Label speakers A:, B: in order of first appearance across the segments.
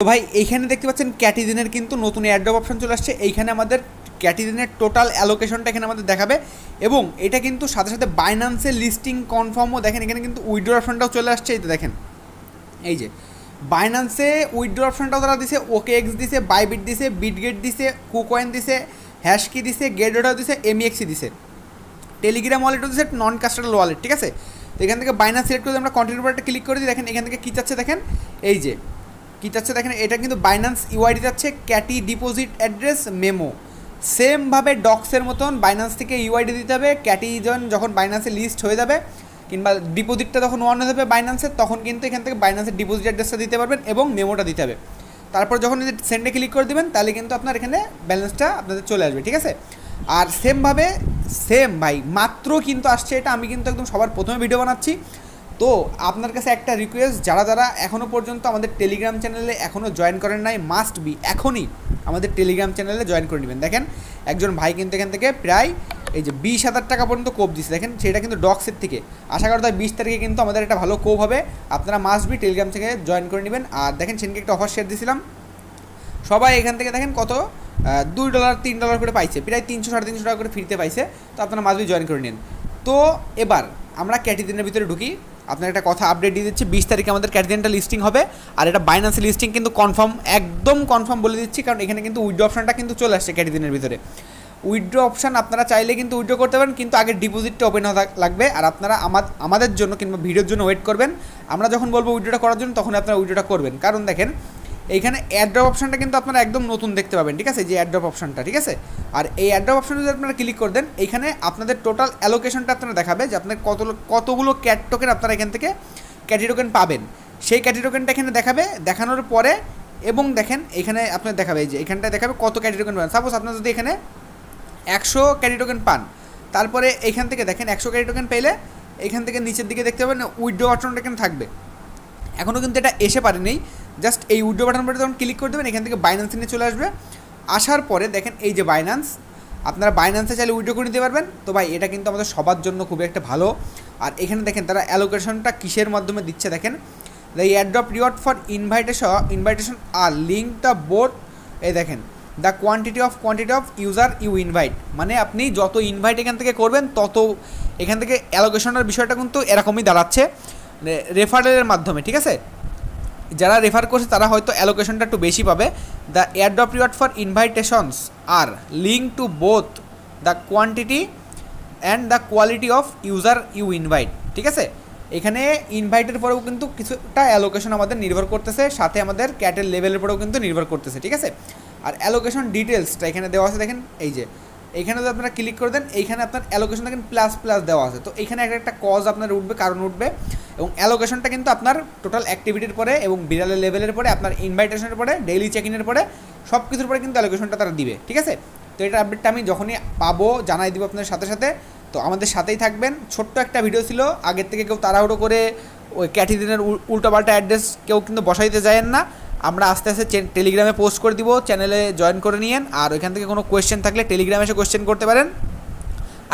A: ভাই এইখানে দেখতে পাচ্ছেন ক্যাটিজেনের কিন্তু নতুন এয়ারড্রপ অপশন চলে আসছে। এইখানে আমাদের ক্যাটিজেনের টোটাল অ্যালোকেশনটা এখানে আমাদের দেখাবে এবং এটা কিন্তু সাথে সাথে বাইন্যান্সের লিস্টিং কনফার্মও দেখেন এখানে কিন্তু উইথড্র অপশনটাও চলে আসছে। এই তো দেখেন, এই যে বাইন্যান্সে উইথড্র অপশনটাও তারা দিছে, ওকে এক্স দিছে, বাইবিট দিছে, বিটগেট দিছে, কুকয়েন দিছে, হ্যাশকি দিছে, গেটওয়েটাও দিছে, এমইএক্সি দিছে, টেলিগ্রাম ওয়ালেটও দিছে, নন কাস্টাডাল ওয়ালেট। ঠিক আছে, তো এখান থেকে বাইন্যান্স সিলেক্ট করে আমরা কন্টিনিউ বাটনটা ক্লিক করে দিই। দেখেন এখান থেকে কী চাচ্ছে, দেখেন এই যে কী চাচ্ছে, দেখেন এটা কিন্তু বাইন্যান্স ইউআইডি যাচ্ছে ক্যাটি ডিপোজিট অ্যাড্রেস মেমো। সেমভাবে ডক্সের মতন বাইন্যান্স থেকে ইউআইডি দিতে হবে। ক্যাটিজন যখন বাইন্যান্সে লিস্ট হয়ে যাবে কিংবা ডিপোজিটটা যখন অন হয়ে যাবে বাইন্যান্সের, তখন কিন্তু এখান থেকে বাইন্যান্সের ডিপোজিট অ্যাড্রেসটা দিতে পারবেন এবং মেমোটা দিতে হবে। তারপর যখন সেন্ডে ক্লিক করে দেবেন তাহলে কিন্তু আপনার এখানে ব্যালেন্সটা আপনাদের চলে আসবে। ঠিক আছে, আর সেমভাবে সেম ভাই মাত্র কিন্তু আসছে এটা, আমি কিন্তু একদম সবার প্রথমে ভিডিও বানাচ্ছি। তো আপনার কাছে একটা রিকোয়েস্ট, যারা যারা এখনও পর্যন্ত আমাদের টেলিগ্রাম চ্যানেলে এখনও জয়েন করেন নাই, মাস্ট বি এখনই আমাদের টেলিগ্রাম চ্যানেলে জয়েন করে নেবেন। দেখেন একজন ভাই কিন্তু এখান থেকে প্রায় এই যে 20,000 টাকা পর্যন্ত কোপ দিচ্ছে, দেখেন সেটা কিন্তু ডক্সের থেকে। আশা করা হয় 20 তারিখে কিন্তু আমাদের একটা ভালো কোপ হবে, আপনারা মাস্ট বি টেলিগ্রাম থেকে জয়েন করে নেবেন। আর দেখেন সেদিনকে একটা অফার শেয়ার দিয়েছিলাম, সবাই এখান থেকে দেখেন কত $2 $3 করে পাইছে, প্রায় 300-350 টাকা করে ফ্রিতে পাইছে। তো আপনারা মাস্ট বি জয়েন করে নিন। তো এবার আমরা ক্যাটিজেনের ভিতরে ঢুকি। আপনার একটা কথা আপডেট দিয়ে দিচ্ছি, 20 তারিখে আমাদের ক্যাটিজেনটা লিস্টিং হবে। আর এটা বাইন্যান্সের লিস্টিং কিন্তু কনফার্ম, একদম কনফার্ম বলে দিচ্ছি, কারণ এখানে কিন্তু উইথড্র অপশনটা কিন্তু চলে আসছে ক্যাটিজেনের ভিতরে। উইথড্র অপশান আপনারা চাইলে কিন্তু উইথড্র করতে পারেন, কিন্তু আগে ডিপোজিটটা ওপেন হওয়া লাগবে। আর আপনারা আমাদের জন্য কিংবা ভিডিওর জন্য ওয়েট করবেন, আমরা যখন বলবো উইথড্রটা করার জন্য তখন আপনারা উইথড্রটা করবেন। কারণ দেখেন এইখানে অ্যাড্রপ অপশানটা কিন্তু আপনারা একদম নতুন দেখতে পাবেন। ঠিক আছে, যে অ্যাড্রপ অপশানটা, ঠিক আছে। আর এই অ্যাড্রপ অপশানে যদি আপনারা ক্লিক করে দেন, এইখানে আপনাদের টোটাল অ্যালোকেশনটা আপনারা দেখাবে যে আপনার কতগুলো ক্যাট টোকেন আপনারা এখান থেকে ক্যাটি টোকেন পাবেন। সেই ক্যাটি টোকেনটা এখানে দেখাবে, দেখানোর পরে এবং দেখেন এখানে আপনার দেখাবে যে এখানটায় দেখাবে কত ক্যাটি টোকেন পাবেন। সাপোজ আপনারা যদি এখানে 100 ক্যাটি টোকেন পান, তারপরে এইখান থেকে দেখেন 100 ক্যাটি টোকেন পেলে এখান থেকে নিচের দিকে দেখতে পাবেন উইথড্র বাটনটা এখানে থাকবে। এখনও কিন্তু এটা এসে পারেনি, জাস্ট এই উইথড্র বাটন পরে যখন ক্লিক করে দেবেন এখান থেকে বাইন্যান্স নিয়ে চলে আসবে। আসার পরে দেখেন এই যে বাইন্যান্স, আপনারা বাইন্যান্সে চাইলে উইথড্র করে নিতে পারবেন। তো ভাই এটা কিন্তু আমাদের সবার জন্য খুবই একটা ভালো। আর এখানে দেখেন তারা অ্যালোকেশনটা কিসের মাধ্যমে দিচ্ছে, দেখেন the airdrop reward for invitation are link the both. এই দেখেন the quantity of user you invite, মানে আপনি যত ইনভাইট এখান থেকে করবেন তত এখান থেকে অ্যালোকেশনের বিষয়টা কিন্তু এরকমই দাঁড়াচ্ছে রেফারেলের মাধ্যমে। ঠিক আছে, যারা রেফার করছে তারা হয়তো অ্যালোকেশনটা একটু বেশি পাবে। The airdrop reward for invitations are link to both the quantity and the quality of user you invite. ঠিক আছে, এখানে ইনভাইটের পরেও কিন্তু কিছুটা অ্যালোকেশন আমাদের নির্ভর করতেছে, সাথে আমাদের ক্যাটের লেভেলের পরেও কিন্তু নির্ভর করতেছে। ঠিক আছে, আর অ্যালোকেশন ডিটেলসটা এখানে দেওয়া আছে, দেখেন এই যে এইখানে যদি আপনারা ক্লিক করে দেন এইখানে আপনার অ্যালোকেশন দেখেন প্লাস দেওয়া আছে। তো এইখানে একটা কজ আপনার উঠবে, কারণ উঠবে, এবং অ্যালোকেশনটা কিন্তু আপনার টোটাল অ্যাক্টিভিটির পরে এবং বিড়ালের লেভেলের পরে, আপনার ইনভাইটেশনের পরে, ডেইলি চেক ইনের পরে, সব কিছুর পরে কিন্তু অ্যালোকেশনটা তারা দিবে। ঠিক আছে, তো এটা আপডেটটা আমি যখনই পাবো জানাই দিব আপনাদের সাথে সাথে। তো আমাদের সাথেই থাকবেন। ছোট্ট একটা ভিডিও ছিল, আগের থেকে কেউ তাড়াহুড়ো করে ওই ক্যাটিজেনের উল্টোপাল্টা অ্যাড্রেস কেউ কিন্তু বসাইতে যায়েন না। আমরা আস্তে আস্তে টেলিগ্রামে পোস্ট করে দিব, চ্যানেলে জয়েন করে নিয়েন। আর ওইখান থেকে কোনো কোয়েশ্চেন থাকলে টেলিগ্রামে এসে কোয়েশ্চেন করতে পারেন।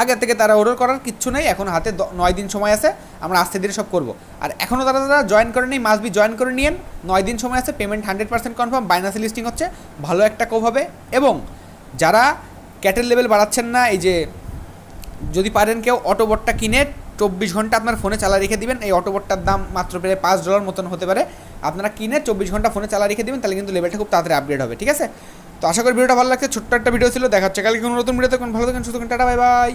A: আগের থেকে তারা অর্ডার করার কিচ্ছু নেই, এখন হাতে 9 দিন সময় আছে, আমরা আস্তে ধীরে সব করবো। আর এখনও তারা জয়েন করে নেই, মাস্ট বি জয়েন করে নিয়েন। 9 দিন সময় আছে, পেমেন্ট 100% কনফার্ম, বাইন্যান্সে লিস্টিং হচ্ছে, ভালো একটা কোপ হবে। এবং যারা ক্যাটের লেভেল বাড়াচ্ছেন না, এই যে যদি পারেন কেউ অটোবটটা কিনে 24 ঘন্টা আপনার ফোনে চালা রেখে দিবেন। এই অটোবটটার দাম মাত্র প্রায় $5 মতন হতে পারে। আপনারা কিনে 24 ঘন্টা ফোনে চালা রেখে দিবেন, তাহলে কিন্তু লেভেলটা খুব তাড়াতাড়ি আপগ্রেড হবে। ঠিক আছে, তো আশা করি ভিডিওটা ভালো লাগছে। ছোট্ট একটা ভিডিও ছিল, দেখা হচ্ছে কালকে কোনো নতুন ভিডিওতে। ভালো থাকেন, সুস্থ থাকেন, টাটা, বাই বাই।